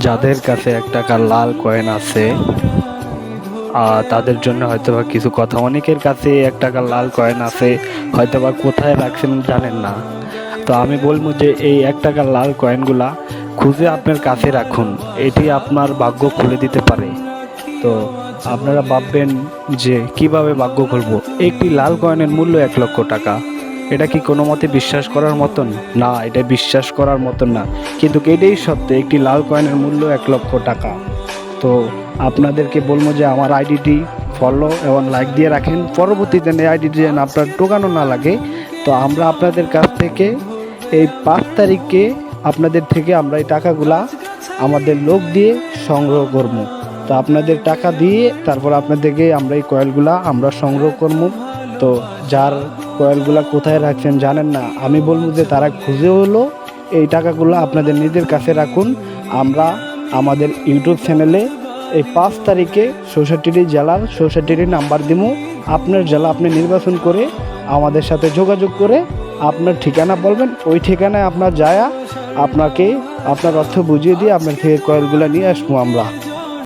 যাদের কাছে 1 টাকার লাল কয়েন আছে তাদের জন্য হয়তোবা কিছু কথা। অনেকের কাছে 1 টাকার লাল কয়েন আছে, হয়তোবা কোথায় রাখছেন জানেন না। তো আমি বলবো যে এই 1 টাকার লাল কয়েনগুলা খুঁজে আপনার কাছে রাখুন, এটি আপনার ভাগ্য খুলে দিতে পারে। তো আপনারা ভাববেন যে কিভাবে ভাগ্য খুলবো, একটি লাল কয়েনের মূল্য 1 লক্ষ টাকা। এটা কি কোনো মতে বিশ্বাস করার মতন? না, এটা বিশ্বাস করার মতন না, কিন্তু এটাই সত্য, একটি লাল কয়েনের মূল্য 1 লক্ষ টাকা। তো আপনাদেরকে বলবো যে আমার আইডিটি ফলো এবং লাইক দিয়ে রাখেন, পরবর্তীতে এই আইডিটি যেন আপনার টোকানো না লাগে। তো আমরা আপনাদের কাছ থেকে এই 5 তারিখে আপনাদের থেকে আমরা এই টাকাগুলা আমাদের লোক দিয়ে সংগ্রহ করব। তো আপনাদের টাকা দিয়ে তারপর আপনাদেরকে আমরা এই কয়েলগুলা আমরা সংগ্রহ করব। তো যার কয়েলগুলা কোথায় রাখছেন জানেন না, আমি বলবো যে তারা খুঁজে হলো এই টাকাগুলো আপনাদের নিজের কাছে রাখুন। আমরা আমাদের ইউটিউব চ্যানেলে এই 5 তারিখে 64টি জেলার 64টি নাম্বার দিব। আপনার জেলা আপনি নির্বাচন করে আমাদের সাথে যোগাযোগ করে আপনার ঠিকানা বলবেন, ওই ঠিকানায় আপনার যায়া আপনাকে আপনার অর্থ বুঝিয়ে দিয়ে আপনার থেকে কয়েলগুলো নিয়ে আসবো আমরা।